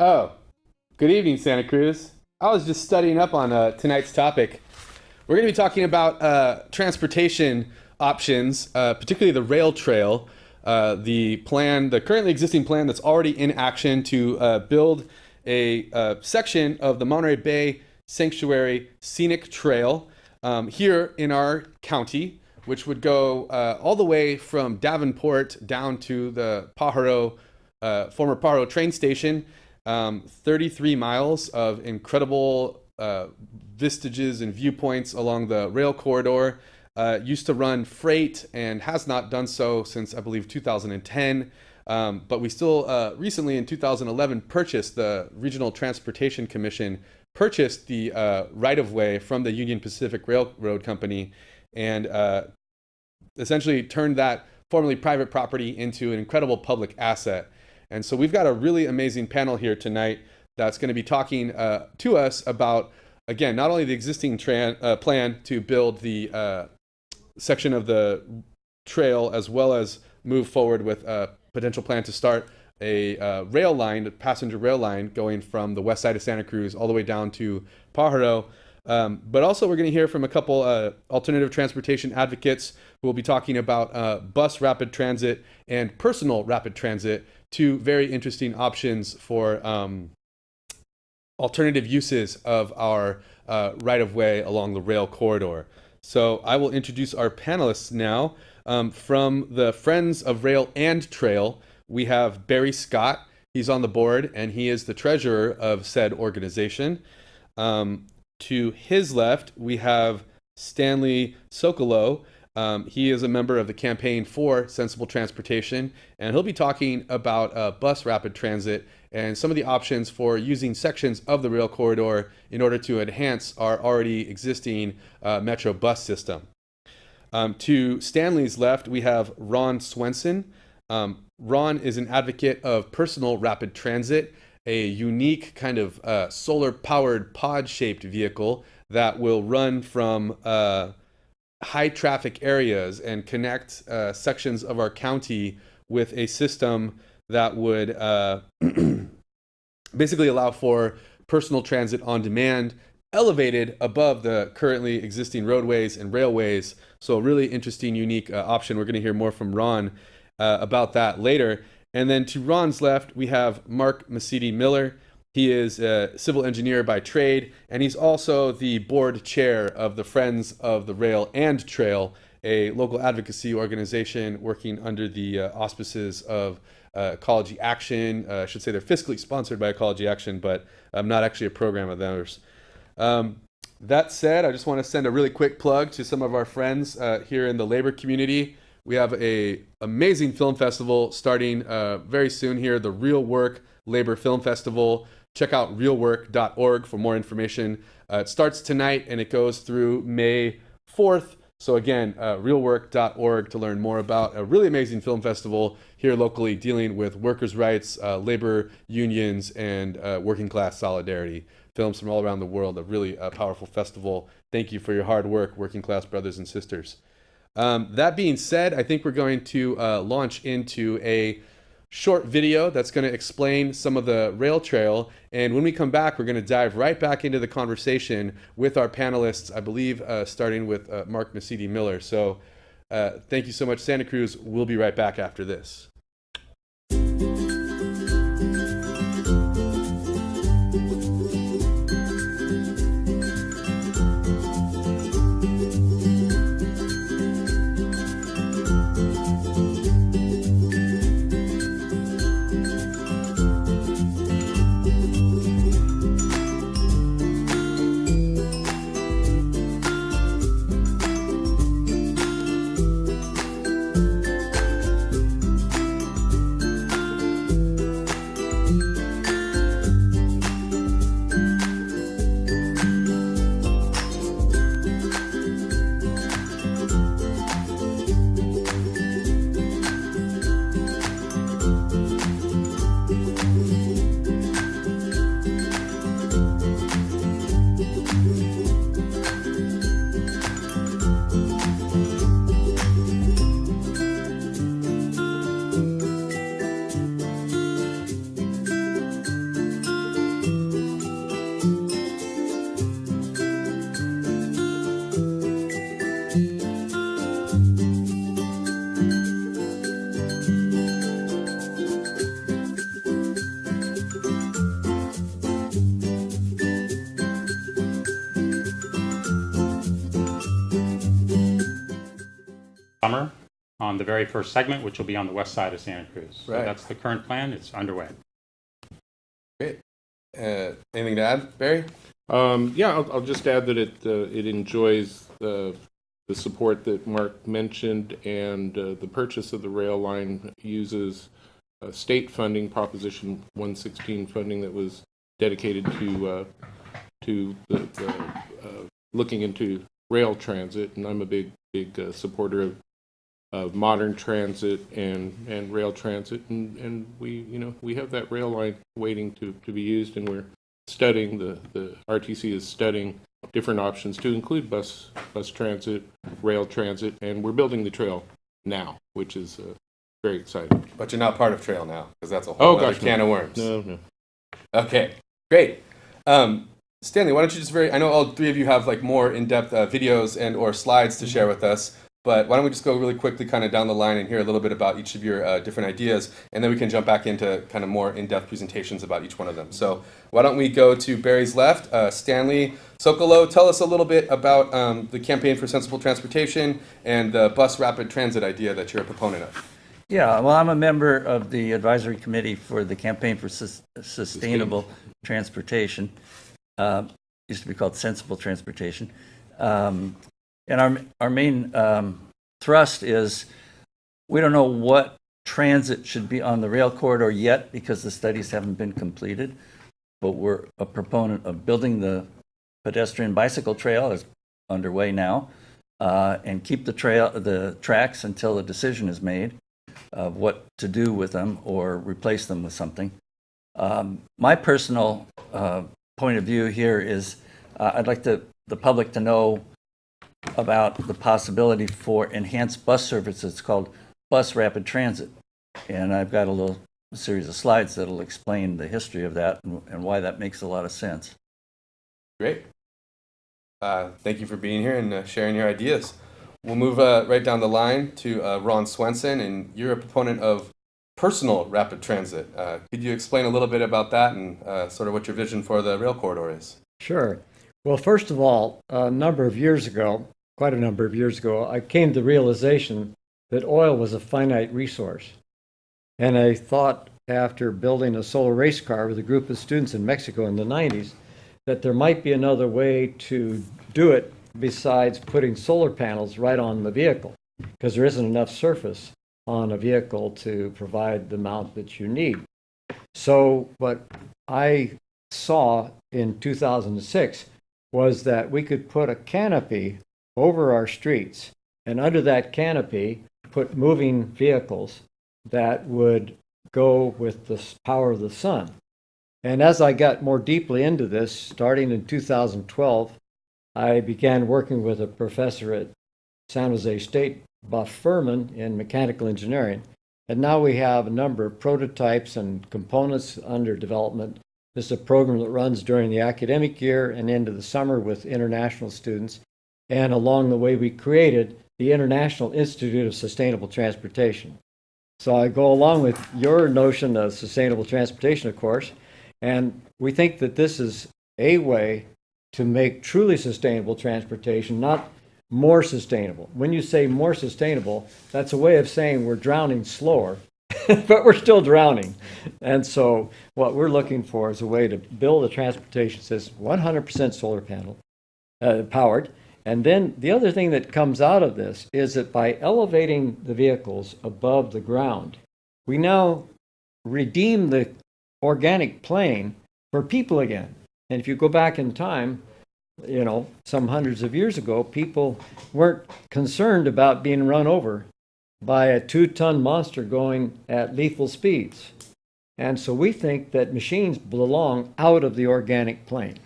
Oh, good evening, Santa Cruz. I was just studying up on tonight's topic. We're going to be talking about transportation options, particularly the rail trail, the currently existing plan that's already in action to build a section of the Monterey Bay Sanctuary Scenic Trail here in our county, which would go all the way from Davenport down to the former Pajaro train station. 33 miles of incredible vestiges and viewpoints along the rail corridor. Used to run freight and has not done so since, I believe, 2010. But we still recently in 2011 purchased the Regional Transportation Commission, purchased the right-of-way from the Union Pacific Railroad Company, and essentially turned that formerly private property into an incredible public asset. And so we've got a really amazing panel here tonight that's going to be talking to us about, again, not only the existing plan to build the section of the trail, as well as move forward with a potential plan to start a passenger rail line going from the west side of Santa Cruz all the way down to Pajaro. But also we're going to hear from a couple alternative transportation advocates who will be talking about bus rapid transit and personal rapid transit, two very interesting options for alternative uses of our right-of-way along the rail corridor. So I will introduce our panelists now. From the Friends of Rail and Trail, we have Barry Scott. He's on the board, and he is the treasurer of said organization. To his left, we have Stanley Socolow. He is a member of the Campaign for Sensible Transportation, and he'll be talking about bus rapid transit and some of the options for using sections of the rail corridor in order to enhance our already existing metro bus system. To Stanley's left, we have Ron Swenson. Ron is an advocate of personal rapid transit, a unique kind of solar-powered pod-shaped vehicle that will run from high traffic areas and connect sections of our county with a system that would basically allow for personal transit on demand, elevated above the currently existing roadways and railways. So a really interesting, unique option. We're going to hear more from Ron about that later. And then to Ron's left, we have Mark Mesiti-Miller. He is a civil engineer by trade, and he's also the board chair of the Friends of the Rail and Trail, a local advocacy organization working under the auspices of Ecology Action. I should say they're fiscally sponsored by Ecology Action, but not actually a program of theirs. That said, I just want to send a really quick plug to some of our friends here in the labor community. We have an amazing film festival starting very soon here, the Real Work Labor Film Festival. Check out realwork.org for more information. It starts tonight and it goes through May 4th. So again, realwork.org to learn more about a really amazing film festival here locally dealing with workers' rights, labor unions, and working class solidarity. Films from all around the world, a really powerful festival. Thank you for your hard work, working class brothers and sisters. That being said, I think we're going to launch into a short video that's going to explain some of the rail trail. And when we come back, we're going to dive right back into the conversation with our panelists, I believe, starting with Mark Mesiti-Miller. So thank you so much, Santa Cruz. We'll be right back after this. on the very first segment, which will be on the west side of Santa Cruz. So Right. that's the current plan. It's underway. Great. Anything to add, Barry? Yeah, I'll just add that it enjoys the support that Mark mentioned, and the purchase of the rail line uses state funding, Proposition 116 funding that was dedicated to the looking into rail transit, and I'm a big supporter of modern transit and rail transit, and we have that rail line waiting to be used, and we're studying the RTC is studying different options to include bus transit, rail transit, and we're building the trail now, which is very exciting. But you're not part of Trail now, because that's a whole other can of worms. No. Okay, great. Stanley, why don't you just I know all three of you have like more in-depth videos and or slides to share with us, but why don't we just go really quickly kind of down the line and hear a little bit about each of your different ideas, and then we can jump back into kind of more in-depth presentations about each one of them. So why don't we go to Barry's left, Stanley Sokolow, tell us a little bit about the Campaign for Sensible Transportation and the bus rapid transit idea that you're a proponent of. Yeah, well, I'm a member of the advisory committee for the Campaign for Sustainable Transportation. Used to be called Sensible Transportation. And our main thrust is we don't know what transit should be on the rail corridor yet because the studies haven't been completed, but we're a proponent of building the pedestrian bicycle trail is underway now, and keep the tracks until a decision is made of what to do with them or replace them with something. My personal point of view here is I'd like the public to know about the possibility for enhanced bus services called bus rapid transit. And I've got a series of slides that'll explain the history of that and why that makes a lot of sense. Great. Thank you for being here and sharing your ideas. We'll move right down the line to Ron Swenson, and you're a proponent of personal rapid transit. Could you explain a little bit about that and sort of what your vision for the rail corridor is? Sure. Well, first of all, quite a number of years ago, I came to the realization that oil was a finite resource. And I thought after building a solar race car with a group of students in Mexico in the 90s, that there might be another way to do it besides putting solar panels right on the vehicle, because there isn't enough surface on a vehicle to provide the amount that you need. So what I saw in 2006 was that we could put a canopy over our streets, and under that canopy put moving vehicles that would go with the power of the sun. And as I got more deeply into this, starting in 2012, I began working with a professor at San Jose State, Buff Furman, in mechanical engineering. And now we have a number of prototypes and components under development. This is a program that runs during the academic year and into the summer with international students. And along the way, we created the International Institute of Sustainable Transportation. So I go along with your notion of sustainable transportation, of course, and we think that this is a way to make truly sustainable transportation, not more sustainable. When you say more sustainable, that's a way of saying we're drowning slower, but we're still drowning. And so what we're looking for is a way to build a transportation system 100% solar panel powered. And then the other thing that comes out of this is that by elevating the vehicles above the ground, we now redeem the organic plane for people again. And if you go back in time, some hundreds of years ago, people weren't concerned about being run over by a 2-ton monster going at lethal speeds. And so we think that machines belong out of the organic plane.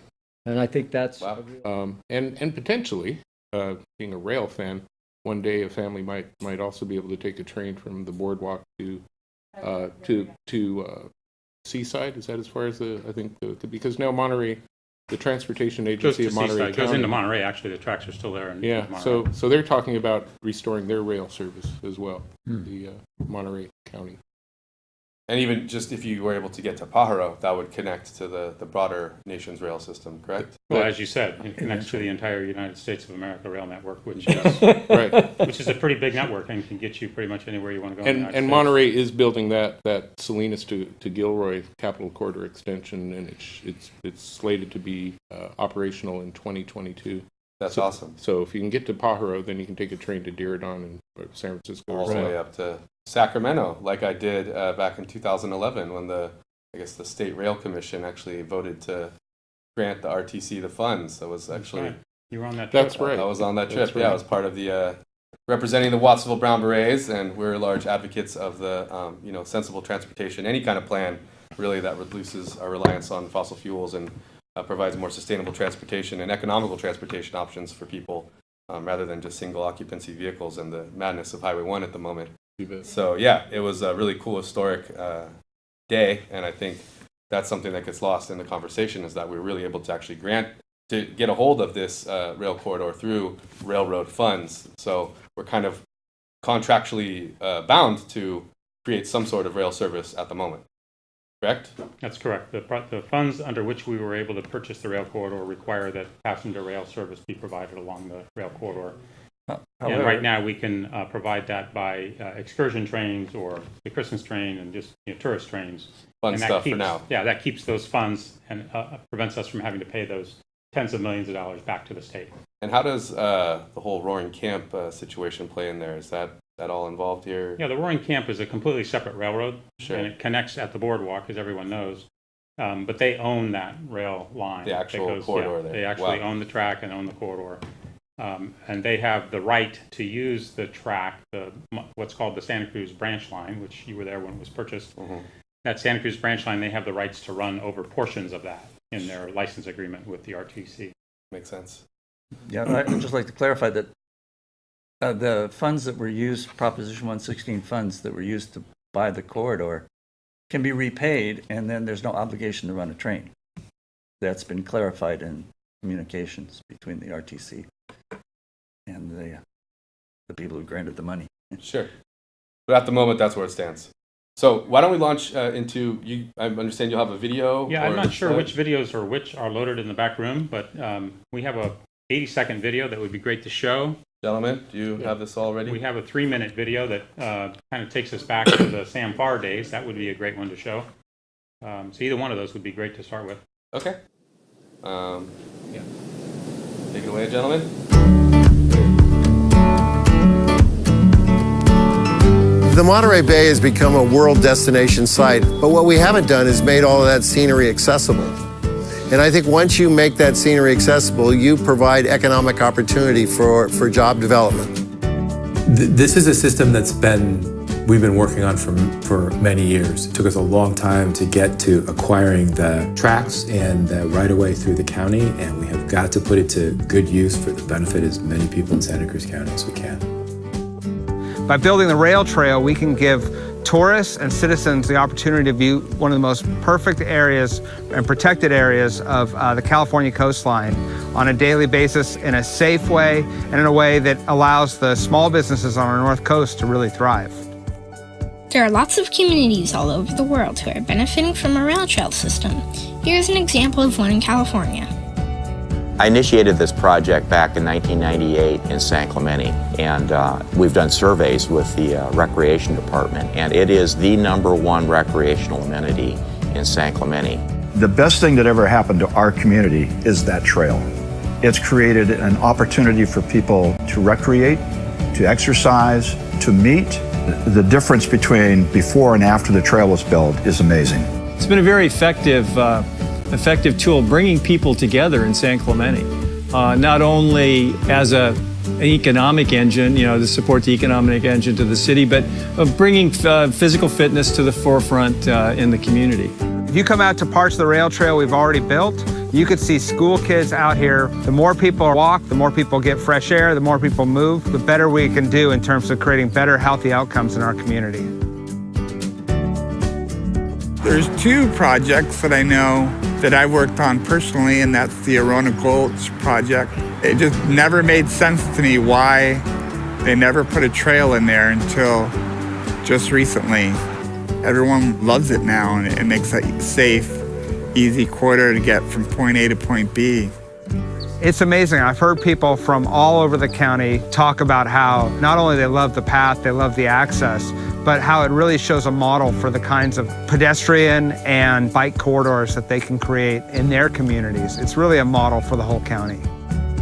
And I think that's... Wow. And potentially, being a rail fan, one day a family might also be able to take a train from the boardwalk to Seaside. Is that as far as because now Monterey, the transportation agency of Monterey County goes into Monterey. Actually, the tracks are still there. Yeah, so they're talking about restoring their rail service as well, the Monterey County. And even just if you were able to get to Pajaro, that would connect to the broader nation's rail system, correct? Well, as you said, it connects to the entire United States of America rail network, which is Right. which is a pretty big network and can get you pretty much anywhere you want to go. in the United And States. Monterey is building that Salinas to Gilroy Capital Corridor extension, and it's slated to be operational in 2022. That's awesome. So if you can get to Pajaro, then you can take a train to Diridon and San Francisco. All the way up to Sacramento, like I did back in 2011 when the State Rail Commission actually voted to grant the RTC the funds. That was actually Right. You were on that trip. That's right. I was on that trip. That's Yeah, I right. was part of the representing the Watsonville Brown Berets, and we're large advocates of the sensible transportation, any kind of plan really that reduces our reliance on fossil fuels and provides more sustainable transportation and economical transportation options for people rather than just single occupancy vehicles and the madness of Highway 1 at the moment. You bet. So yeah, it was a really cool historic day, and I think that's something that gets lost in the conversation is that we were really able to actually get a hold of this rail corridor through railroad funds. So we're kind of contractually bound to create some sort of rail service at the moment. Correct? That's correct. The funds under which we were able to purchase the rail corridor require that passenger rail service be provided along the rail corridor. And right now, we can provide that by excursion trains or the Christmas train and just tourist trains. Fun And that stuff for keeps- now. Yeah, that keeps those funds and prevents us from having to pay those tens of millions of dollars back to the state. And how does the whole Roaring Camp situation play in there? Is that all involved here? Yeah, the Roaring Camp is a completely separate railroad, Sure. and it connects at the boardwalk, as everyone knows. But they own that rail line. The that actual corridor there. They actually Wow. own the track and own the corridor. And they have the right to use the track, what's called the Santa Cruz branch line, which you were there when it was purchased. Mm-hmm. That Santa Cruz branch line, they have the rights to run over portions of that in their license agreement with the RTC. Makes sense. Yeah, I'd just like to clarify that the funds that were used, Proposition 116 funds that were used to buy the corridor can be repaid, and then there's no obligation to run a train. That's been clarified in communications between the RTC and the people who granted the money. Sure. But at the moment, that's where it stands. So why don't we launch into you? I understand you'll have a video. Yeah, I'm or not sure slide? which videos or which are loaded in the back room, but we have a 80-second video that would be great to show. Gentlemen, do you have this all ready? We have a 3-minute video that kind of takes us back to the Sam Farr days. That would be a great one to show. So either one of those would be great to start with. Okay. Yeah. Take it away, gentlemen. The Monterey Bay has become a world destination site, but what we haven't done is made all of that scenery accessible. And I think once you make that scenery accessible, you provide economic opportunity for job development. This is a system we've been working on for many years. It took us a long time to get to acquiring the tracks and the right-of-way through the county, and we have got to put it to good use for the benefit as many people in Santa Cruz County as we can. By building the rail trail, we can give tourists and citizens the opportunity to view one of the most perfect areas and protected areas of the California coastline on a daily basis in a safe way and in a way that allows the small businesses on our north coast to really thrive. There are lots of communities all over the world who are benefiting from a rail trail system. Here's an example of one in California. I initiated this project back in 1998 in San Clemente, and we've done surveys with the Recreation Department, and it is the #1 recreational amenity in San Clemente. The best thing that ever happened to our community is that trail. It's created an opportunity for people to recreate, to exercise, to meet. The difference between before and after the trail was built is amazing. It's been a very effective tool bringing people together in San Clemente, not only as an economic engine, to support the economic engine to the city, but of bringing physical fitness to the forefront in the community. If you come out to parts of the rail trail we've already built, you could see school kids out here. The more people walk, the more people get fresh air, the more people move, the better we can do in terms of creating better, healthy outcomes in our community. There's 2 projects that I know that I've worked on personally, and that's the Arona Gulch project. It just never made sense to me why they never put a trail in there until just recently. everyone loves it now, and it makes a safe, easy corridor to get from point A to point B. It's amazing. I've heard people from all over the county talk about how not only they love the path, they love the access, but how it really shows a model for the kinds of pedestrian and bike corridors that they can create in their communities. It's really a model for the whole county.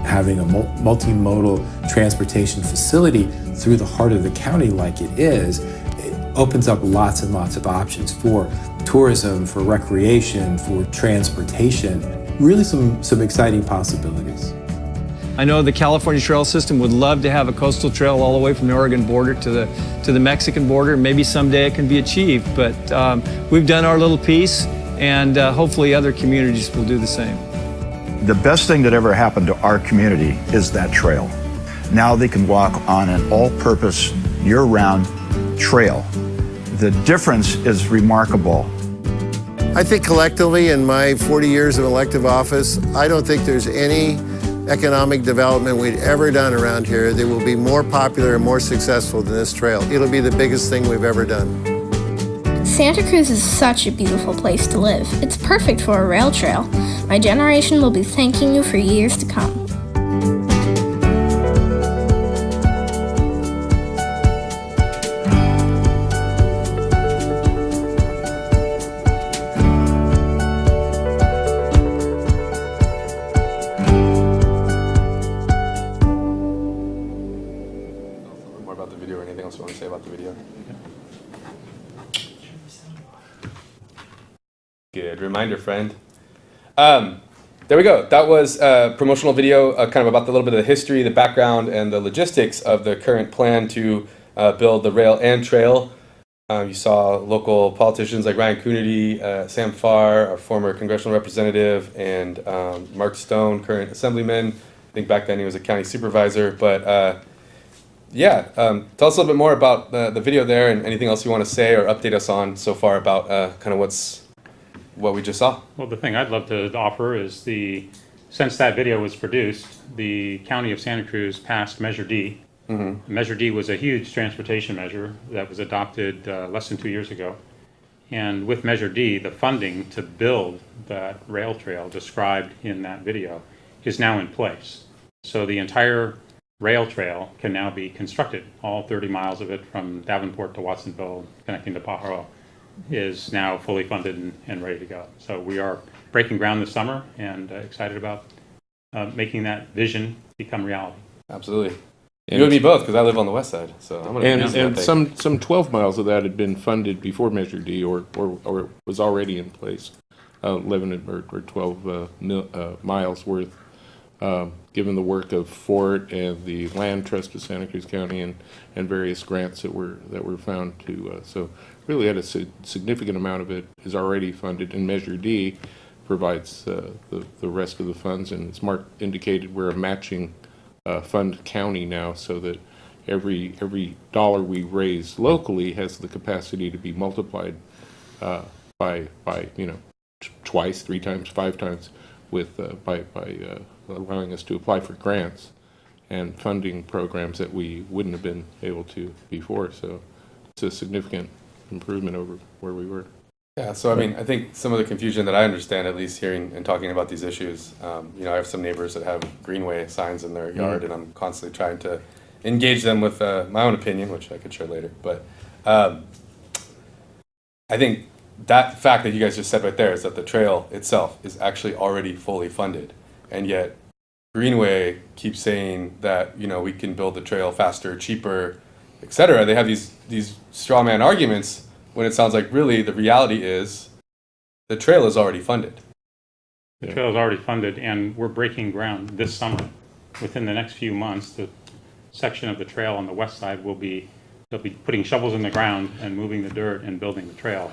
Having a multimodal transportation facility through the heart of the county like it is, it opens up lots and lots of options for tourism, for recreation, for transportation. Really some exciting possibilities. I know the California Trail System would love to have a coastal trail all the way from the Oregon border to the Mexican border. Maybe someday it can be achieved, but we've done our little piece, and hopefully other communities will do the same. The best thing that ever happened to our community is that trail. Now they can walk on an all-purpose, year-round trail. The difference is remarkable. I think collectively in my 40 years of elective office, I don't think there's any economic development we'd ever done around here that will be more popular and more successful than this trail. It'll be the biggest thing we've ever done. Santa Cruz is such a beautiful place to live. It's perfect for a rail trail. My generation will be thanking you for years to come. More about the video or anything else you want to say about the video? Good reminder, friend. There we go. That was a promotional video kind of about a little bit of the history, the background, and the logistics of the current plan to build the rail and trail. You saw local politicians like Ryan Coonerty, Sam Farr, our former congressional representative, and Mark Stone, current assemblyman. I think back then he was a county supervisor. But yeah, tell us a little bit more about the video there and anything else you want to say or update us on so far about kind of what we just saw. Well, the thing I'd love to offer is since that video was produced, the County of Santa Cruz passed Measure D. Mm-hmm. Measure D was a huge transportation measure that was adopted less than 2 years ago. And with Measure D, the funding to build that rail trail described in that video is now in place. So the entire rail trail can now be constructed. All 30 miles of it from Davenport to Watsonville, connecting to Pajaro, is now fully funded and ready to go. So we are breaking ground this summer and excited about making that vision become reality. Absolutely. You and me both, because I live on the west side. So I'm going to and some 12 miles of that had been funded before Measure D or was already in place. 11 or 12 miles worth, given the work of Fort and the Land Trust of Santa Cruz County and various grants that were found to. So really had a significant amount of it is already funded, and Measure D provides the rest of the funds. And as Mark indicated, we're a matching fund county now, so that every dollar we raise locally has the capacity to be multiplied by twice, 3 times, 5 times with by allowing us to apply for grants and funding programs that we wouldn't have been able to before. So it's a significant improvement over where we were. Yeah, so I mean, I think some of the confusion that I understand, at least hearing and talking about these issues, I have some neighbors that have Greenway signs in their yard, and I'm constantly trying to engage them with my own opinion, which I could share later. But I think that fact that you guys just said right there is that the trail itself is actually already fully funded, and yet Greenway keeps saying that we can build the trail faster, cheaper, etc. They have these straw man arguments when it sounds like really the reality is the trail is already funded. The trail is already funded, and we're breaking ground this summer. Within the next few months, the section of the trail on the west side they'll be putting shovels in the ground and moving the dirt and building the trail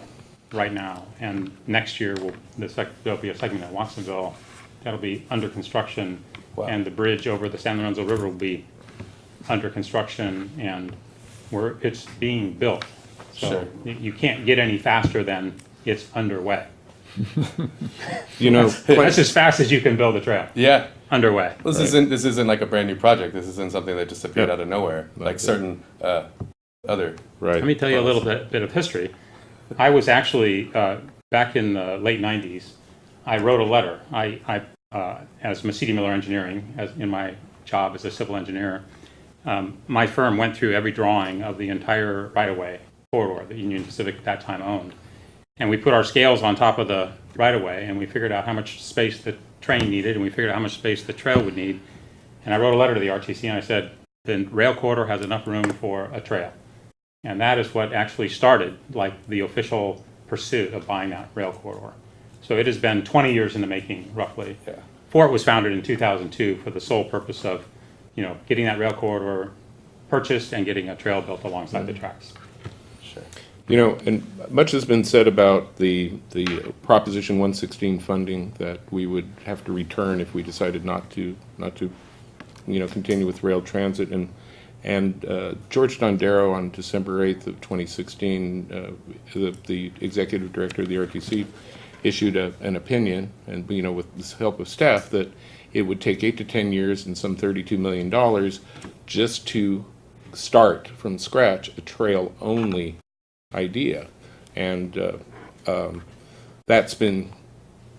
right now. And next year there'll be a segment at Watsonville that'll be under construction. Wow. And the bridge over the San Lorenzo River will be under construction, and it's being built. So sure. You can't get any faster than it's underway. That's as fast as you can build a trail. Yeah, underway. Well, this isn't like a brand new project. This isn't something that just appeared out of nowhere, like certain other. Right. Let me tell you a little bit of history. I was actually, back in the late 90s, I wrote a letter. As Masidi Miller Engineering, as in my job as a civil engineer, my firm went through every drawing of the entire right-of-way corridor that Union Pacific at that time owned. And we put our scales on top of the right-of-way, and we figured out how much space the train needed, and we figured out how much space the trail would need. And I wrote a letter to the RTC, and I said, the rail corridor has enough room for a trail. And that is what actually started, like, the official pursuit of buying that rail corridor. So it has been 20 years in the making, roughly. Yeah. Fort was founded in 2002 for the sole purpose of, getting that rail corridor purchased and getting a trail built alongside the tracks. Sure. And much has been said about the Proposition 116 funding that we would have to return if we decided not to continue with rail transit. And George Dondero on December 8th of 2016, the executive director of the RTC, issued an opinion, and with the help of staff, that it would take 8 to 10 years and some $32 million just to start from scratch a trail-only idea. And that's been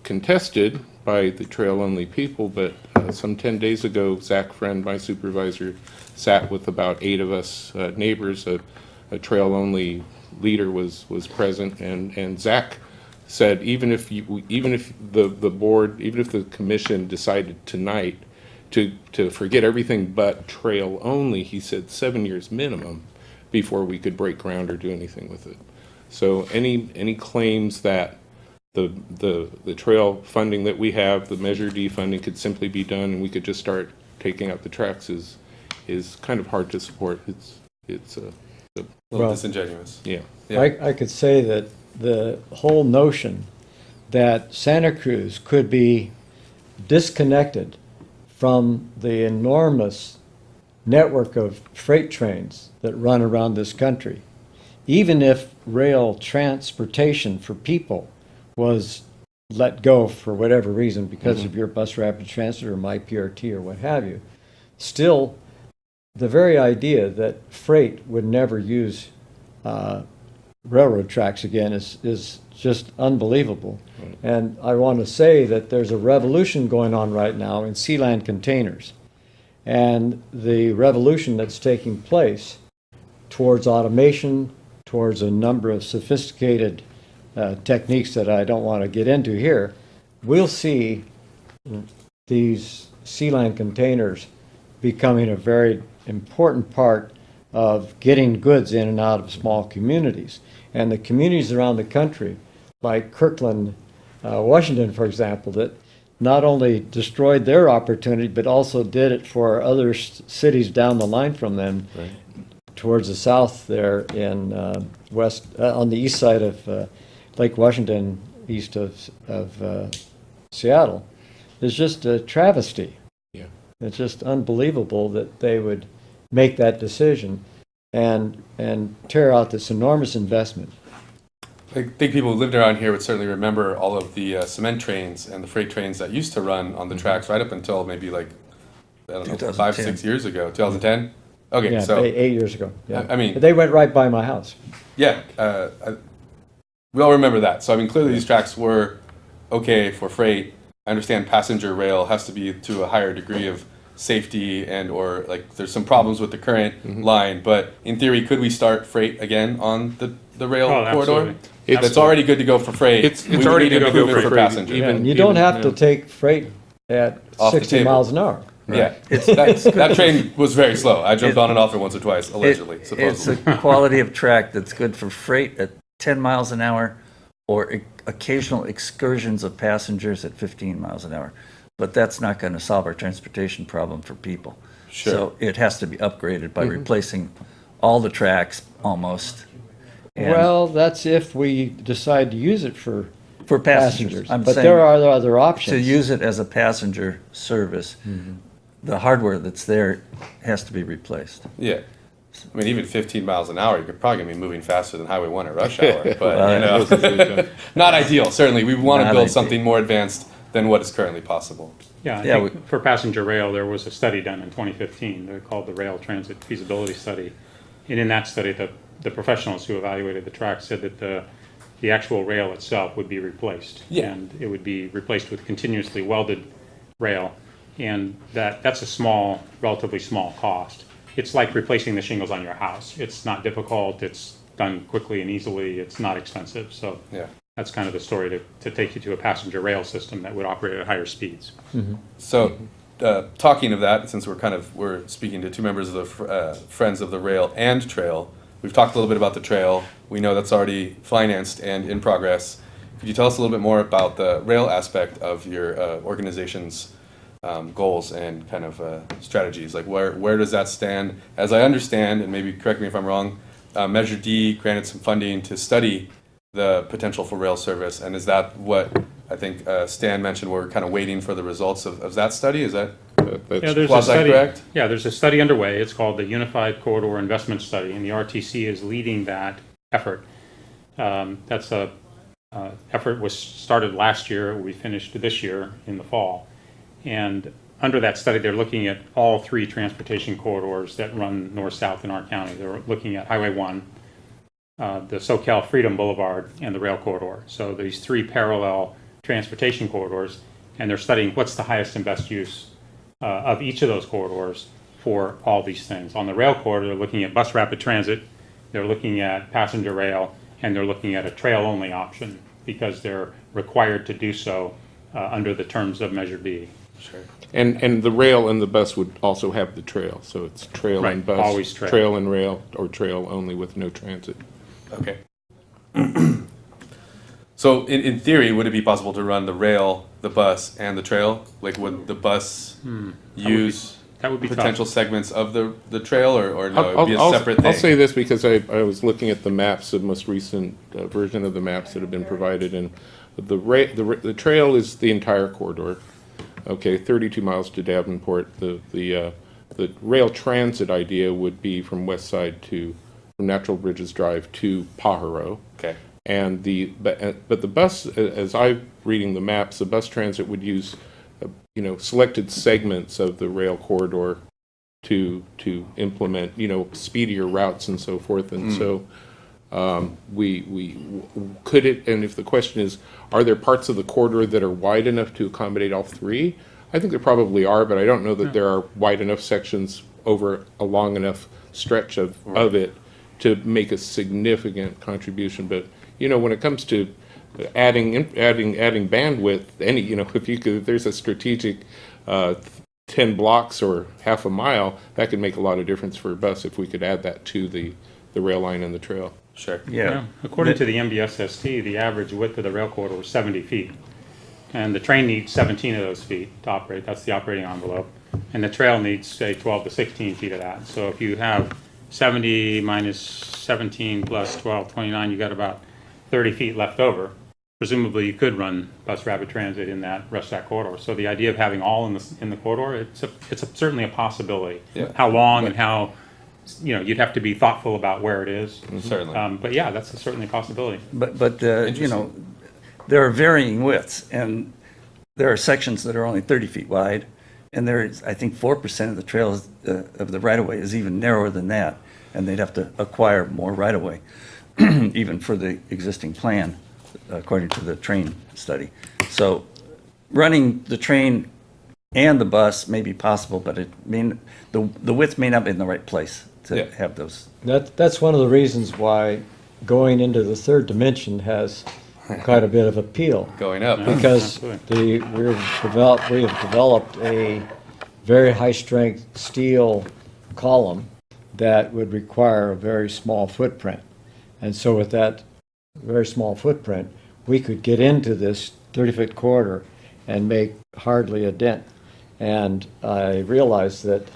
contested by the trail-only people, but some 10 days ago, Zach Friend, my supervisor, sat with about 8 of us neighbors. A trail-only leader was present, and Zach said even if the board, even if the commission decided tonight to forget everything but trail only, he said 7 years minimum before we could break ground or do anything with it. So any claims that the trail funding that we have, the Measure D funding, could simply be done and we could just start taking out the tracks is kind of hard to support. It's a little disingenuous. Yeah. I could say that the whole notion that Santa Cruz could be disconnected from the enormous network of freight trains that run around this country, even if rail transportation for people was let go for whatever reason because of your bus rapid transit or my PRT or what have you, still the very idea that freight would never use railroad tracks again is just unbelievable. Right. And I want to say that there's a revolution going on right now in Sealand containers. And the revolution that's taking place towards automation, towards a number of sophisticated techniques that I don't want to get into here, we'll see these Sealand containers becoming a very important part of getting goods in and out of small communities. And the communities around the country, like Kirkland, Washington, for example, that not only destroyed their opportunity, but also did it for other cities down the line from them, right, towards the south there in on the east side of Lake Washington, east of Seattle, is just a travesty. Yeah. It's just unbelievable that they would make that decision and tear out this enormous investment. I think people who lived around here would certainly remember all of the cement trains and the freight trains that used to run on the tracks right up until maybe 5, 6 years ago. 2010? Okay, yeah, so 8 years ago. Yeah. I mean, but they went right by my house. Yeah, we all remember that. So I mean, clearly these tracks were okay for freight. I understand passenger rail has to be to a higher degree of safety or there's some problems with the current line, but in theory, could we start freight again on the rail corridor? It's already good to go for freight. It's already good to go for passenger. You don't have to take freight at 60 miles an hour. Right. Yeah, that train was very slow. I jumped on and off it once or twice, allegedly. Supposedly. It's a quality of track that's good for freight at 10 miles an hour or occasional excursions of passengers at 15 miles an hour. But that's not going to solve our transportation problem for people. Sure. So it has to be upgraded by replacing all the tracks almost. Well, that's if we decide to use it for passengers. I'm but saying there are other options. To use it as a passenger service, the hardware that's there has to be replaced. Yeah. I mean, even 15 miles an hour, you're probably going to be moving faster than Highway 1 at rush hour. But, not ideal, certainly. We want to build something more advanced than what is currently possible. Yeah, I think for passenger rail, there was a study done in 2015. They're called the Rail Transit Feasibility Study. And in that study, the professionals who evaluated the track said that the actual rail itself would be replaced. Yeah. And it would be replaced with continuously welded rail. And that's a small, relatively small cost. It's like replacing the shingles on your house. It's not difficult. It's done quickly and easily. It's not expensive. So Yeah. that's kind of the story to take you to a passenger rail system that would operate at higher speeds. So, talking of that, since we're speaking to two members of the Friends of the Rail and Trail, we've talked a little bit about the trail. We know that's already financed and in progress. Could you tell us a little bit more about the rail aspect of your organization's goals and kind of strategies? Like where does that stand? As I understand, and maybe correct me if I'm wrong, Measure D granted some funding to study the potential for rail service, and is that what I think Stan mentioned? We're kind of waiting for the results of that study. Is that correct? Yeah, there's a study underway. It's called the Unified Corridor Investment Study, and the RTC is leading that effort. That's a effort was started last year. We finished this year in the fall, and under that study, they're looking at all three transportation corridors that run north-south in our county. They're looking at Highway 1, the SoCal Freedom Boulevard, and the rail corridor. So these three parallel transportation corridors, and they're studying what's the highest and best use of each of those corridors for all these things. On the rail corridor, they're looking at bus rapid transit, they're looking at passenger rail, and they're looking at a trail-only option because they're required to do so under the terms of Measure B. Sure. And the rail and the bus would also have the trail, so it's trail Right, and bus, always trail. and rail, or trail only with no transit. Okay. So in theory, would it be possible to run the rail, the bus, and the trail? Like, would the bus use that would be potential tough. segments of the trail, or no, it would be a separate thing? I'll say this because I was looking at the maps, the most recent version of the maps that have been provided, and the trail is the entire corridor. Okay, 32 miles to Davenport. The rail transit idea would be from West Side from Natural Bridges Drive to Pajaro. Okay. And but the bus, as I'm reading the maps, the bus transit would use selected segments of the rail corridor to implement speedier routes and so forth. And so we could it. And if the question is, are there parts of the corridor that are wide enough to accommodate all three? I think there probably are, but I don't know that there are wide enough sections over a long enough stretch of it to make a significant contribution. But when it comes to adding bandwidth, if there's a strategic 10 blocks or half a mile, that could make a lot of difference for a bus if we could add that to the rail line and the trail. Sure. Yeah. According to the MBSST, the average width of the rail corridor was 70 feet. And the train needs 17 of those feet to operate. That's the operating envelope. And the trail needs, say, 12 to 16 feet of that. So if you have 70 minus 17 plus 12, 29, you got about 30 feet left over. Presumably you could run bus rapid transit in that rest of that corridor. So the idea of having all in the corridor, it's certainly a possibility. Yeah. How long and how, you'd have to be thoughtful about where it is. Certainly. But yeah, that's certainly a possibility. But there are varying widths, and there are sections that are only 30 feet wide, and there's, I think, 4% of the trails of the right-of-way is even narrower than that, and they'd have to acquire more right-of-way, even for the existing plan, according to the train study. So running the train and the bus may be possible, but the width may not be in the right place to have those. That's one of the reasons why going into the third dimension has quite a bit of appeal. Going up. Because we have developed a very high-strength steel column that would require a very small footprint. And so with that very small footprint, we could get into this 30-foot corridor and make hardly a dent. And I realize that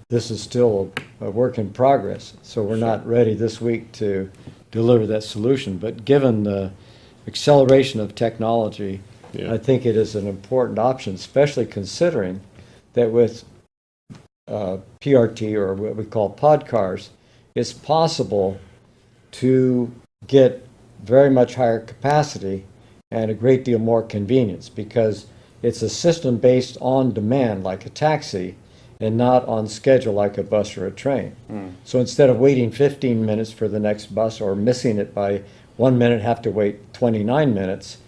this is still a work in progress, so we're not ready this week to deliver that solution. But given the acceleration of technology, I think it is an important option, especially considering that with PRT, or what we call pod cars, it's possible to get very much higher capacity and a great deal more convenience, because it's a system based on demand, like a taxi, and not on schedule like a bus or a train. So instead of waiting 15 minutes for the next bus or missing it by 1 minute, have to wait 29 minutes,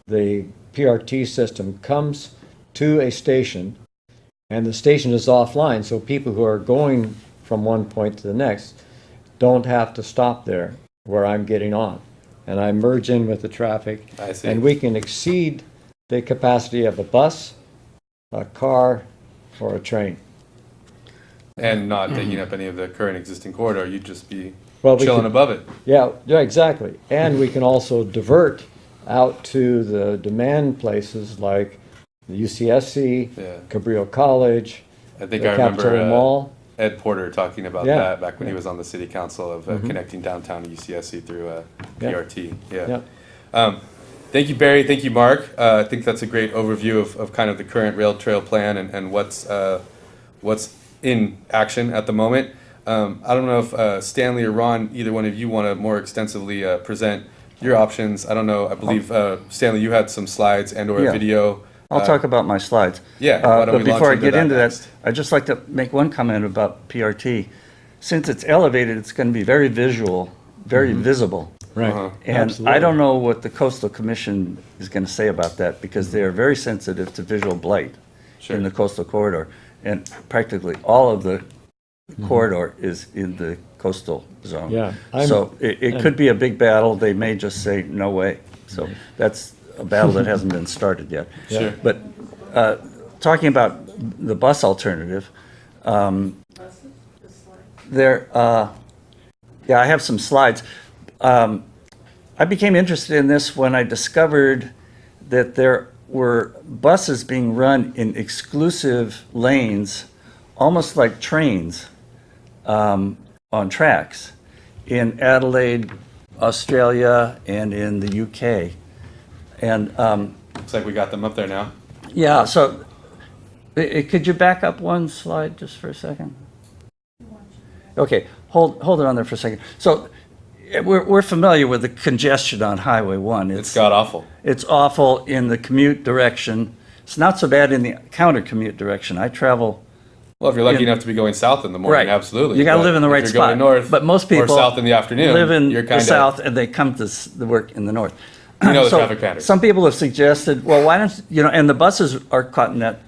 the PRT system comes to a station, and the station is offline, so people who are going from one point to the next don't have to stop there where I'm getting on. And I merge in with the traffic, I see. and we can exceed the capacity of a bus, a car, or a train. And not taking up any of the current existing corridor, you'd just be Well, we chilling could- above it. Yeah, exactly. And we can also divert out to the demand places like the UCSC, Yeah. Cabrillo College, I think the I remember Capitol Mall. Ed Porter talking about Yeah. that back when he Yeah. was on the city council of connecting downtown to UCSC through Yeah. PRT. Yeah. Thank you, Barry. Thank you, Mark. I think that's a great overview of kind of the current rail trail plan and what's in action at the moment. I don't know if Stanley or Ron, either one of you, want to more extensively present your options. I don't know. I believe Stanley, you had some slides and or a Yeah. video. I'll talk about my slides. Yeah, why don't But we launch before I into get that into next? that, I'd just like to make one comment about PRT. Since it's elevated, it's going to be very visual, very visible. Right. And Absolutely. I don't know what the Coastal Commission is going to say about that, because they are very sensitive to visual blight Sure. in the coastal corridor. And practically all of the corridor is in the coastal zone. Yeah, So it could be a big battle. They may just say, no way. So that's a battle that hasn't been started yet. Sure. But talking about the bus alternative, I have some slides. I became interested in this when I discovered that there were buses being run in exclusive lanes, almost like trains, on tracks in Adelaide, Australia, and in the UK. And Looks like we got them up there now. yeah, so could you back up one slide just for a second? Okay, hold it on there for a second. So we're familiar with the congestion on Highway 1. It's god awful. It's awful in the commute direction. It's not so bad in the counter commute direction. I travel. Well, if you're lucky in- enough to be going south in the morning, Right. absolutely. You got to But live in the if right you're spot. Going north, but most people or south in the afternoon, live in you're the kind of south and they come to the work in the north. You know the So traffic patterns. Some people have suggested, well, why don't and the buses are caught in that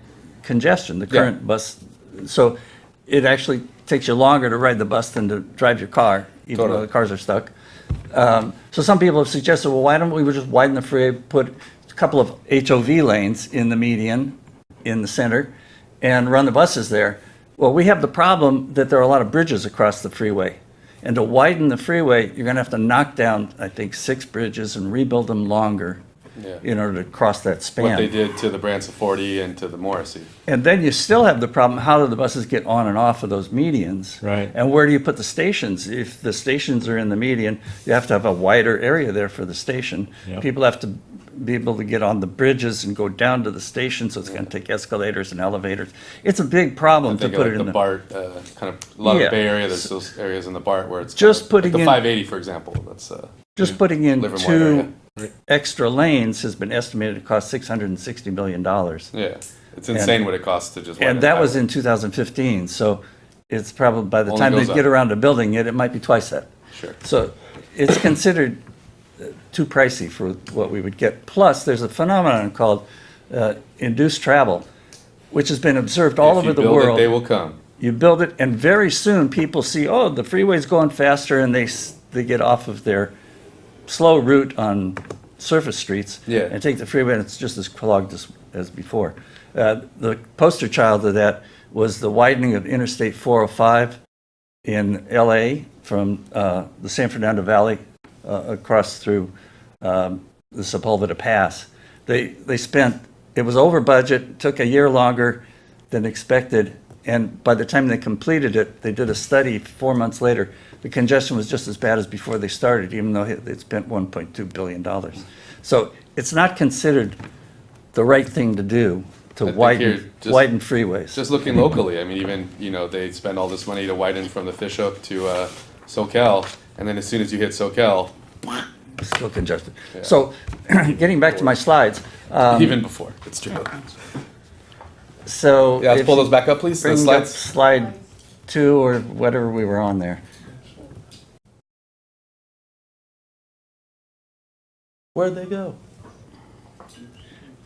congestion, the Yeah. current bus. So it actually takes you longer to ride the bus than to drive your car, even though Totally. the cars are stuck. So some people have suggested, well, why don't we just widen the freeway, put a couple of HOV lanes in the median, in the center, and run the buses there. Well, we have the problem that there are a lot of bridges across the freeway. And to widen the freeway, you're going to have to knock down, I think, 6 bridges and rebuild them longer Yeah. in order to cross that span. what they did to the Branson 40 and to the Morrissey. And then you still have the problem, how do the buses get on and off of those medians? Right. And where do you put the stations? If the stations are in the median, you have to have a wider area there for the station. Yep. People have to be able to get on the bridges and go down to the station, so it's going to take escalators and elevators. It's a big problem to Think put of it like in the the... BART, kind of a lot of Yeah. the Bay Area. There's those areas in the BART where it's Just kind of, putting like the in- 580, for example. That's Just putting in Livermore 2 area. extra lanes has been estimated to cost $660 million. Yeah, it's insane what it costs to just. And widen that the was highway. in 2015, so it's probably, by the Only time they goes get up. around to building it, it might be twice that. Sure. So it's considered too pricey for what we would get. Plus, there's a phenomenon called induced travel, which has been observed all If over you the build world. it, they will come. You build it, and very soon people see, oh, the freeway's going faster, and they get off of their slow route on surface streets Yeah. and take the freeway, and it's just as clogged as before. The poster child of that was the widening of Interstate 405 in LA from the San Fernando Valley across through the Sepulveda Pass. They spent, it was over budget, took a year longer than expected, and by the time they completed it, they did a study 4 months later. The congestion was just as bad as before they started, even though they'd spent $1.2 billion. So it's not considered the right thing to do to I think here, just- widen freeways. Just looking locally, I mean, even they spend all this money to widen from the Fishhook to Soquel, and then as soon as you hit Soquel, Still congested. So, getting back to my slides, even before, it's true. So Yeah, let's if pull you those back up, please. The bring up slides. slide 2 or whatever we were on there. Where'd they go?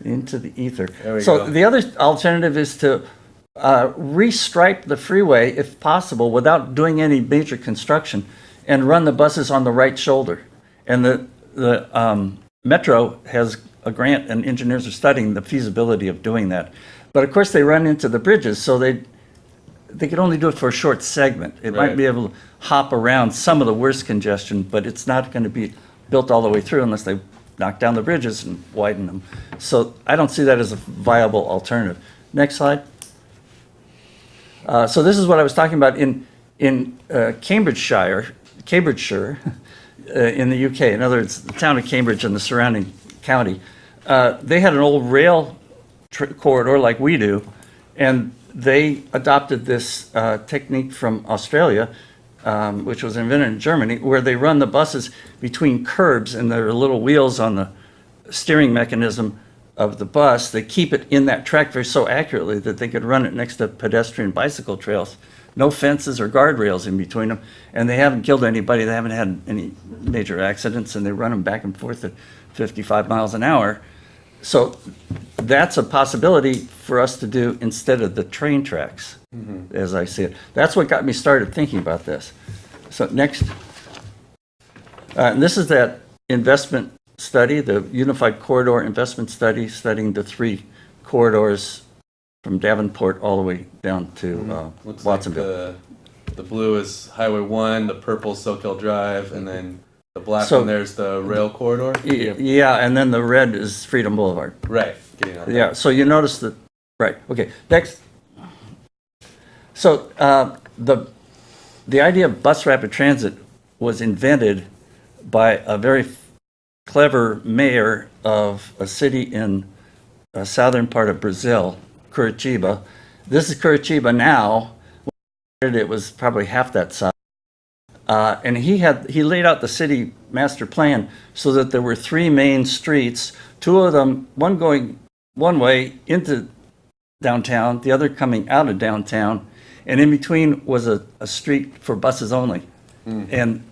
Into the ether. There we So go. the other alternative is to restripe the freeway, if possible, without doing any major construction, and run the buses on the right shoulder. And the Metro has a grant, and engineers are studying the feasibility of doing that. But of course, they run into the bridges, so they could only do it for a short segment. It might Right. be able to hop around some of the worst congestion, but it's not going to be built all the way through unless they knock down the bridges and widen them. So I don't see that as a viable alternative. Next slide. So this is what I was talking about in Cambridgeshire, in the UK. In other words, the town of Cambridge and the surrounding county. They had an old rail corridor like we do, and they adopted this technique from Australia, which was invented in Germany, where they run the buses between curbs, and there are little wheels on the steering mechanism of the bus. They keep it in that track so accurately that they could run it next to pedestrian bicycle trails. No fences or guardrails in between them, and they haven't killed anybody. They haven't had any major accidents, and they run them back and forth at 55 miles an hour. So that's a possibility for us to do instead of the train tracks, as I see it. That's what got me started thinking about this. So next. And this is that investment study, the Unified Corridor Investment Study, studying the 3 corridors from Davenport all the way down to Looks Watsonville. like the blue is Highway 1, the purple Soquel Drive, and then the black So- one there's the rail corridor. Yeah, and then the red is Freedom Boulevard. Right. Getting on Yeah, so you notice that, right, okay, next. So the idea of bus rapid transit was invented by a very clever mayor of a city in a southern part of Brazil, Curitiba. This is Curitiba now. When it was probably half that size. And he laid out the city master plan so that there were 3 main streets, 2 of them, one going one way into downtown, the other coming out of downtown, and in between was a street for buses only,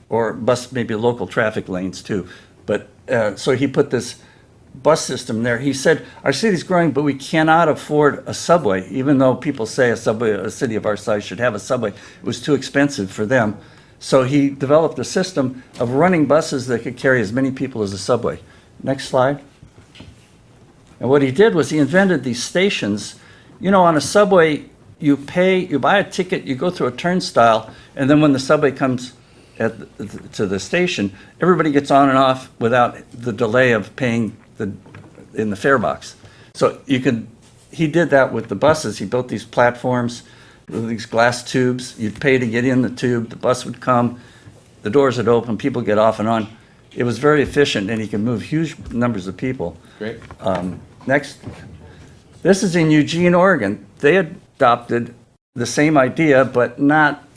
or maybe local traffic lanes too. But so he put this bus system there. He said, our city's growing, but we cannot afford a subway, even though people say a city of our size should have a subway. It was too expensive for them. So he developed a system of running buses that could carry as many people as a subway. Next slide. And what he did was he invented these stations. You know, on a subway, you buy a ticket, you go through a turnstile, and then when the subway comes to the station, everybody gets on and off without the delay of paying in the fare box. So he did that with the buses. He built these platforms with these glass tubes. You'd pay to get in the tube, the bus would come, the doors would open, people get off and on. It was very efficient, and he could move huge numbers of people. Great. Next. This is in Eugene, Oregon. They adopted the same idea, but not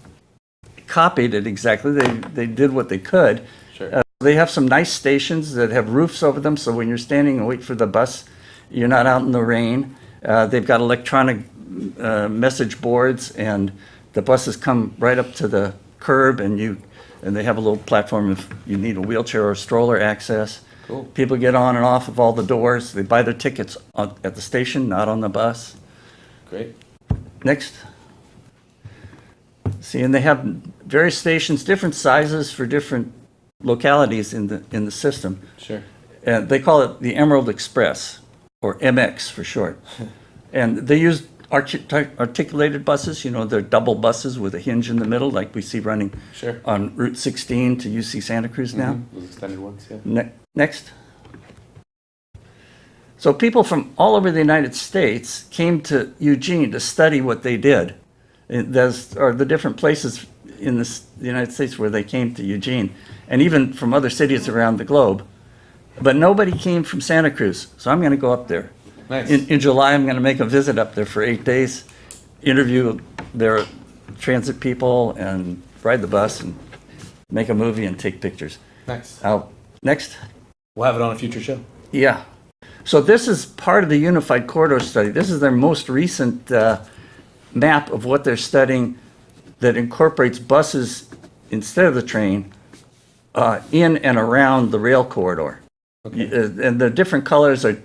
copied it exactly. They did what they could. Sure. They have some nice stations that have roofs over them, so when you're standing and wait for the bus, you're not out in the rain. They've got electronic message boards, and the buses come right up to the curb, and they have a little platform if you need a wheelchair or stroller access. Cool. People get on and off of all the doors. They buy their tickets at the station, not on the bus. Great. Next. See, and they have various stations, different sizes for different localities in the system. Sure. And they call it the Emerald Express, or MX for short. And they use articulated buses, you know, they're double buses with a hinge in the middle, like we see running Sure. on Route 16 to UC Santa Cruz now. Those extended ones, yeah. Next. So people from all over the United States came to Eugene to study what they did. Those are the different places in the United States where they came to Eugene, and even from other cities around the globe. But nobody came from Santa Cruz, so I'm going to go up there. Nice. In July, I'm going to make a visit up there for 8 days, interview their transit people, and ride the bus, and make a movie and take pictures. Nice. Next. We'll have it on a future show. Yeah. So this is part of the Unified Corridor Study. This is their most recent map of what they're studying that incorporates buses instead of the train in and around the rail corridor. And the different colors are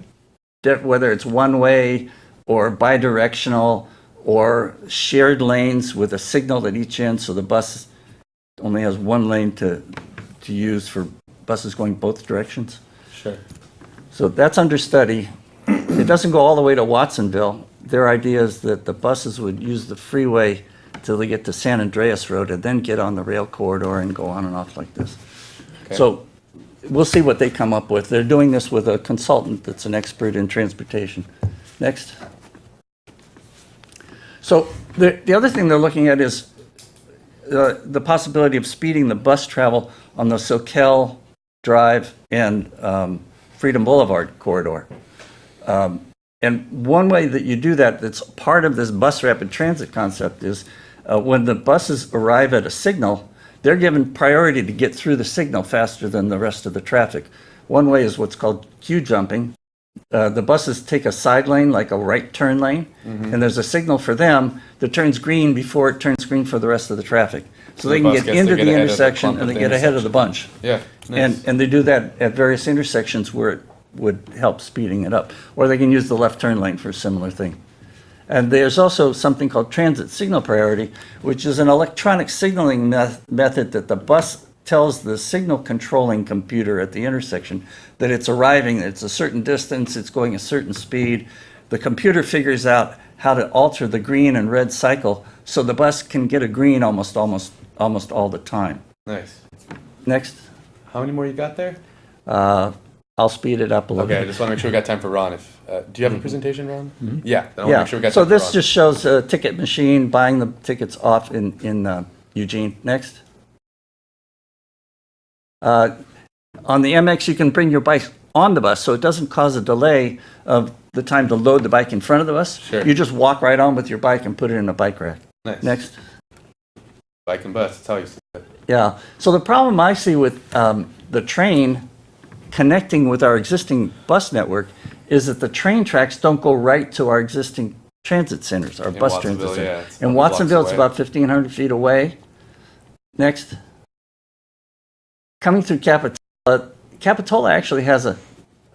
whether it's one-way or bidirectional or shared lanes with a signal at each end, so the bus only has one lane to use for buses going both directions. Sure. So that's under study. It doesn't go all the way to Watsonville. Their idea is that the buses would use the freeway till they get to San Andreas Road and then get on the rail corridor and go on and off like this. Okay. So we'll see what they come up with. They're doing this with a consultant that's an expert in transportation. Next. So the other thing they're looking at is the possibility of speeding the bus travel on the Soquel Drive and Freedom Boulevard corridor. And one way that you do that, that's part of this bus rapid transit concept, is when the buses arrive at a signal, they're given priority to get through the signal faster than the rest of the traffic. One way is what's called queue jumping. The buses take a side lane, like a right turn lane, and there's a signal for them that turns green before it turns green for the rest of the traffic. So they can get into the intersection and they get ahead of the bunch. Yeah. Nice. And they do that at various intersections where it would help speeding it up. Or they can use the left turn lane for a similar thing. And there's also something called transit signal priority, which is an electronic signaling method that the bus tells the signal controlling computer at the intersection that it's arriving, it's a certain distance, it's going a certain speed. The computer figures out how to alter the green and red cycle so the bus can get a green almost all the time. Nice. Next. How many more you got there? I'll speed it up a little bit. Okay, I just want to make sure we got time for Ron. Do you have a presentation, Ron? Yeah. Then I want to Yeah, make sure we got so time for this Ron. just shows a ticket machine buying the tickets off in Eugene. Next. On the MX, you can bring your bike on the bus, so it doesn't cause a delay of the time to load the bike in front of the bus. Sure. You just walk right on with your bike and put it in a bike rack. Nice. Next. Bike and bus. That's how you see it. Yeah. So the problem I see with the train connecting with our existing bus network is that the train tracks don't go right to our existing transit centers, our In bus transit Watsonville, centers. yeah, it's a In couple Watsonville, blocks it's away. about 1,500 feet away. Next. Coming through Capitola actually has a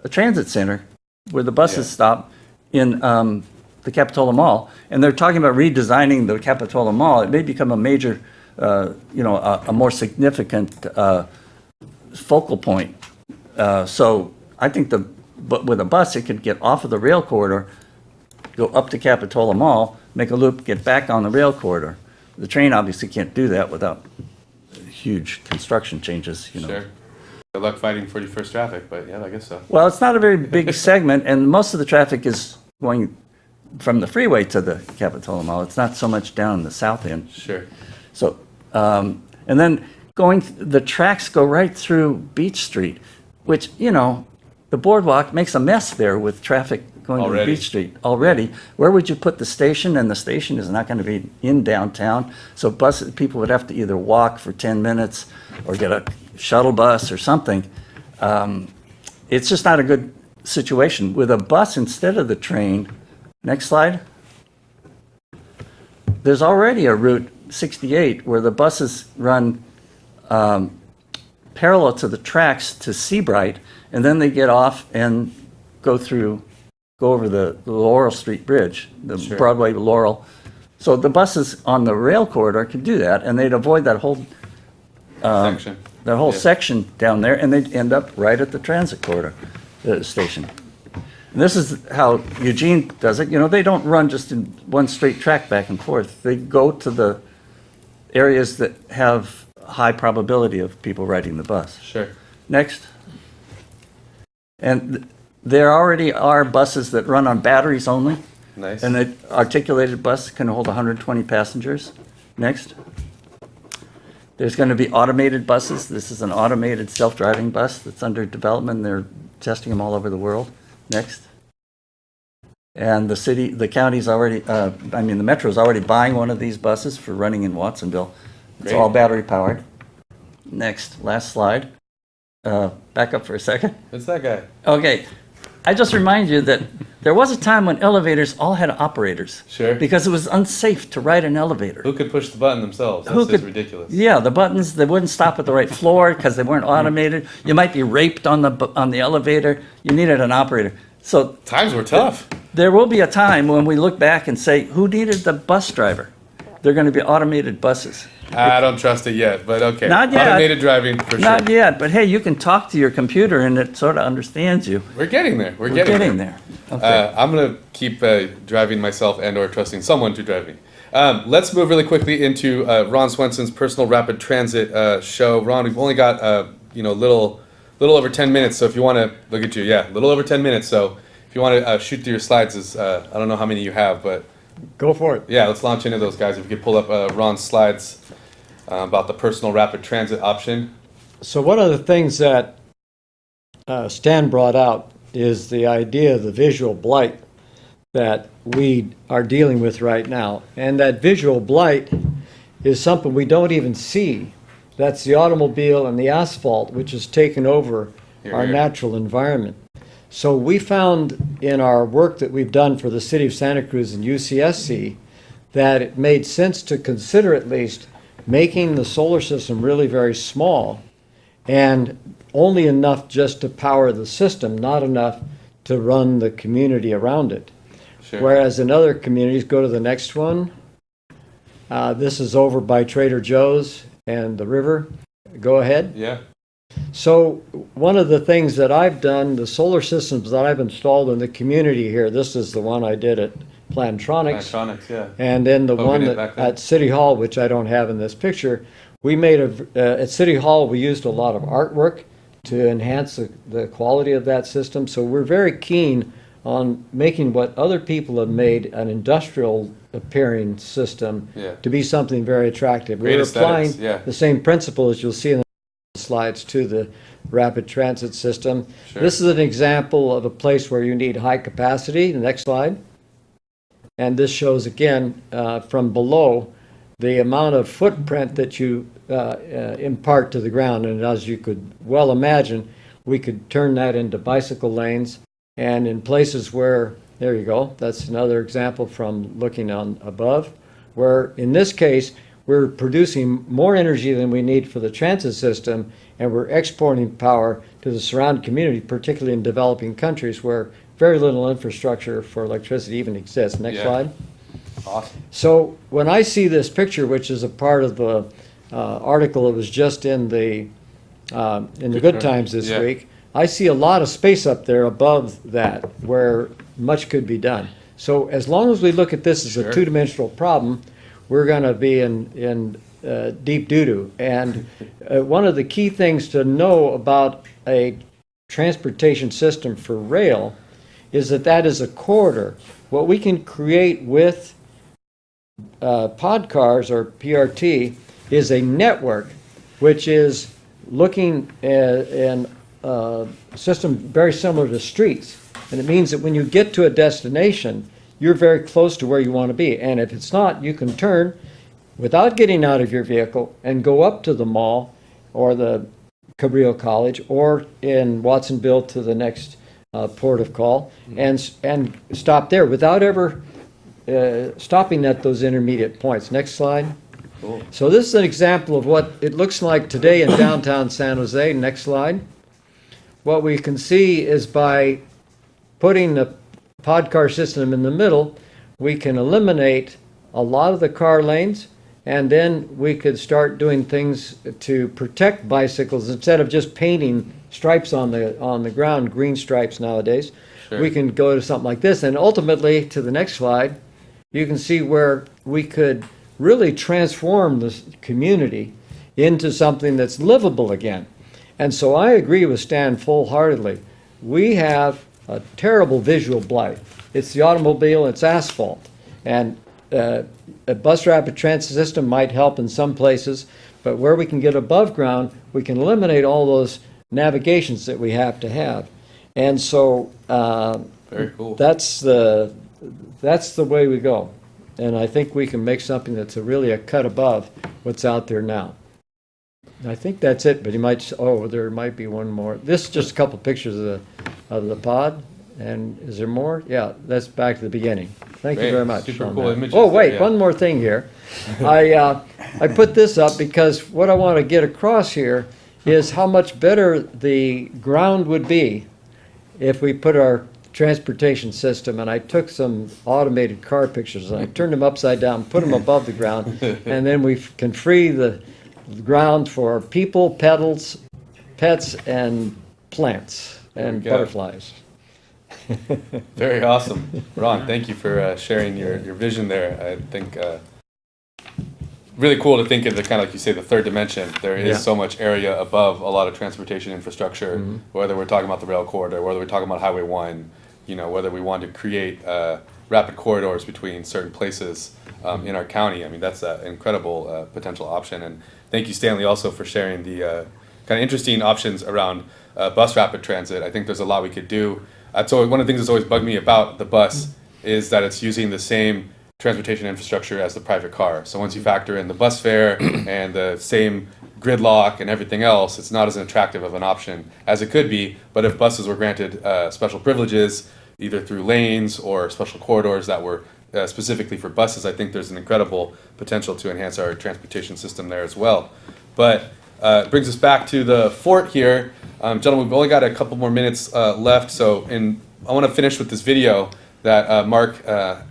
transit center where the buses stop in the Capitola Mall, and they're talking about redesigning the Capitola Mall. It may become a major, a more significant focal point. So I think but with a bus, it could get off of the rail corridor, go up to Capitola Mall, make a loop, get back on the rail corridor. The train obviously can't do that without huge construction changes, Sure. Good luck fighting 41st traffic, but yeah, I guess so. Well, it's not a very big segment, and most of the traffic is going from the freeway to the Capitola Mall. It's not so much down in the south end. Sure. So, and then the tracks go right through Beach Street, which, the boardwalk makes a mess there with traffic going to Already. Beach Street already. Where would you put the station? And the station is not going to be in downtown. So people would have to either walk for 10 minutes or get a shuttle bus or something. It's just not a good situation. With a bus instead of the train, next slide, there's already a Route 68 where the buses run parallel to the tracks to Seabright, and then they get off and go over the Laurel Street Bridge, the Broadway Laurel. So the buses on the rail corridor could do that, and they'd avoid that whole Section. section down there, and they'd end up right at the transit corridor station. And this is how Eugene does it. They don't run just in one straight track back and forth. They go to the areas that have high probability of people riding the bus. Sure. Next. And there already are buses that run on batteries only. Nice. And the articulated bus can hold 120 passengers. Next. There's going to be automated buses. This is an automated self-driving bus that's under development. They're testing them all over the world. Next. And the county's already, the metro's already buying one of these buses for running in Watsonville. It's Great. all battery powered. Next, last slide. Back up for a second. It's that guy. Okay. I just remind you that there was a time when elevators all had operators. Sure. Because it was unsafe to ride an elevator. Who could push the button themselves? That's just ridiculous. Yeah, the buttons, they wouldn't stop at the right floor because they weren't automated. You might be raped on the elevator. You needed an operator. So Times were tough. there will be a time when we look back and say, who needed the bus driver? They're going to be automated buses. I don't trust it yet, but okay. Not yet. Automated driving for Not sure. yet, but hey, you can talk to your computer and it sort of understands you. We're getting there. We're We're getting there. Okay. I'm gonna keep driving myself and/or trusting someone to drive me. Let's move really quickly into Ron Swenson's personal rapid transit show. Ron, we've only got little over 10 minutes. So if you want to look at you, yeah, a little over 10 minutes. So if you want to shoot through your slides, I don't know how many you have, but Go for it. yeah, let's launch into those guys. If you could pull up Ron's slides about the personal rapid transit option. So one of the things that Stan brought out is the idea of the visual blight that we are dealing with right now. And that visual blight is something we don't even see. That's the automobile and the asphalt, which has taken over our natural environment. So we found in our work that we've done for the city of Santa Cruz and UCSC that it made sense to consider at least making the solar system really very small and only enough just to power the system, not enough to run the community around it. Sure. Whereas in other communities, go to the next one. This is over by Trader Joe's and the river. Go ahead. Yeah. So one of the things that I've done, the solar systems that I've installed in the community here, this is the one I did at Plantronics. Plantronics, yeah. And then the Open one it back then. at City Hall, which I don't have in this picture, we made at City Hall, we used a lot of artwork to enhance the quality of that system. So we're very keen on making what other people have made an industrial appearing system Yeah. to be something very attractive. Great We're aesthetics, applying yeah. the same principle as you'll see in the slides to the rapid transit system. Sure. This is an example of a place where you need high capacity. The next slide. And this shows again from below the amount of footprint that you impart to the ground. And as you could well imagine, we could turn that into bicycle lanes. And in places where, there you go, that's another example from looking on above, where in this case, we're producing more energy than we need for the transit system, and we're exporting power to the surrounding community, particularly in developing countries where very little infrastructure for electricity even exists. Next Yeah. slide. Awesome. So when I see this picture, which is a part of the article that was just in the Good Times this Yeah. week, I see a lot of space up there above that where much could be done. So as long as we look at this as Sure. a two-dimensional problem, we're going to be in deep doo-doo. And one of the key things to know about a transportation system for rail is that that is a corridor. What we can create with pod cars or PRT is a network which is looking at a system very similar to streets. And it means that when you get to a destination, you're very close to where you want to be. And if it's not, you can turn without getting out of your vehicle and go up to the mall or the Cabrillo College or in Watsonville to the next port of call and stop there without ever stopping at those intermediate points. Next slide. Cool. So this is an example of what it looks like today in downtown San Jose. Next slide. What we can see is by putting the pod car system in the middle, we can eliminate a lot of the car lanes, and then we could start doing things to protect bicycles instead of just painting stripes on the ground, green stripes nowadays. Sure. We can go to something like this, and ultimately, to the next slide, you can see where we could really transform this community into something that's livable again. And so I agree with Stan full-heartedly. We have a terrible visual blight. It's the automobile, it's asphalt. And a bus rapid transit system might help in some places, but where we can get above ground, we can eliminate all those navigations that we have to have. And so Very cool. that's the way we go. And I think we can make something that's really a cut above what's out there now. I think that's it, but there might be one more. This is just a couple pictures of the pod. And is there more? Yeah, that's back to the beginning. Thank Great. you very much. Super on cool that. images Oh, there, wait, yeah. one more thing here. I put this up because what I want to get across here is how much better the ground would be if we put our transportation system, and I took some automated car pictures and I turned them upside down, put them above the ground, and then we can free the ground for people, pets, and plants and go. butterflies. Very awesome. Ron, thank you for sharing your vision there. I think really cool to think of the kind of, like you say, the third dimension. There is Yeah. so much area above a lot of transportation infrastructure, whether we're talking about the rail corridor, whether we're talking about Highway 1, whether we want to create rapid corridors between certain places in our county. I mean, that's an incredible potential option. And thank you, Stanley, also for sharing the kind of interesting options around bus rapid transit. I think there's a lot we could do. So one of the things that's always bugged me about the bus is that it's using the same transportation infrastructure as the private car. So once you factor in the bus fare and the same gridlock and everything else, it's not as attractive of an option as it could be. But if buses were granted special privileges, either through lanes or special corridors that were specifically for buses, I think there's an incredible potential to enhance our transportation system there as well. But it brings us back to the fort here. Gentlemen, we've only got a couple more minutes left, so I want to finish with this video that Mark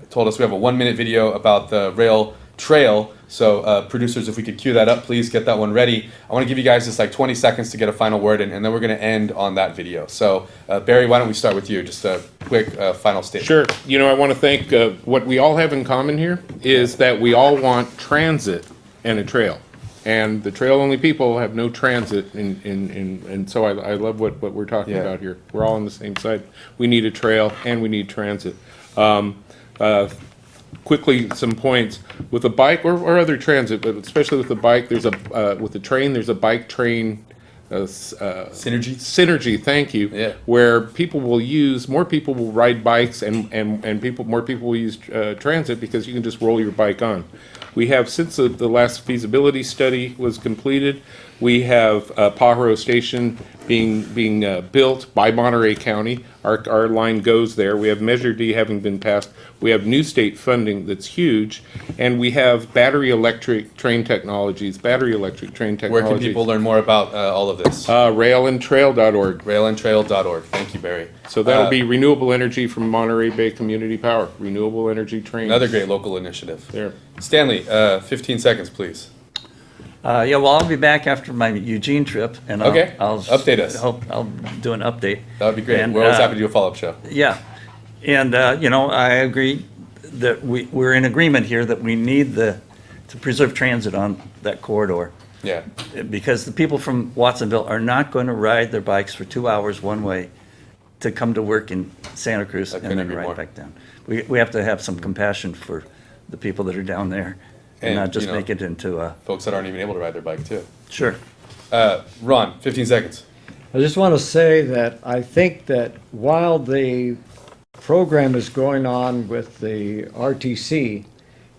told us. We have a 1-minute video about the rail trail. So producers, if we could cue that up, please get that one ready. I want to give you guys just like 20 seconds to get a final word, and then we're going to end on that video. So Barry, why don't we start with you? Just a quick final statement. Sure. I want to thank what we all have in common here is that we all want transit and a trail. And the trail-only people have no transit, and so I love what we're talking about here. We're all on the same side. We need a trail and we need transit. Quickly, some points with a bike or other transit, but especially with the bike. There's with the train. There's a bike train Synergy. Synergy. Thank you. Yeah. Where more people will ride bikes, and more people will use transit because you can just roll your bike on. We have, since the last feasibility study was completed, we have Pajaro Station being built by Monterey County. Our line goes there. We have Measure D having been passed. We have new state funding that's huge, and we have battery electric train technologies. Where can people learn more about all of this? Railandtrail.org. Railandtrail.org. Thank you, Barry. So that'll be renewable energy from Monterey Bay Community Power. Renewable energy trains. Another great local initiative. There. Stanley, 15 seconds, please. Well, I'll be back after my Eugene trip, and I'll Update us. I'll do an update. That would be great. And, We're always happy to do a follow-up show. Yeah, and I agree that we're in agreement here that we need to preserve transit on that corridor. Yeah. Because the people from Watsonville are not going to ride their bikes for 2 hours one way to come to work in Santa Cruz and then ride back down. We have to have some compassion for the people that are down there and not just make it into a... Folks that aren't even able to ride their bike, too. Sure. Ron, 15 seconds. I just want to say that I think that while the program is going on with the RTC,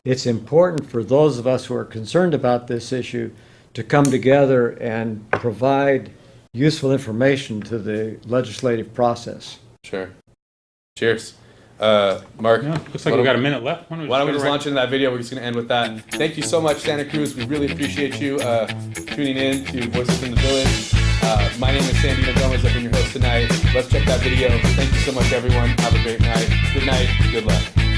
it's important for those of us who are concerned about this issue to come together and provide useful information to the legislative process. Sure. Cheers. Mark? Yeah, looks like we've got a minute left. Why don't we just launch into that video? We're just going to end with that. Thank you so much, Santa Cruz. We really appreciate you tuning in to Voices in the Village. My name is Sandino Gomez. I've been your host tonight. Let's check that video. Thank you so much, everyone. Have a great night. Good night. Good luck.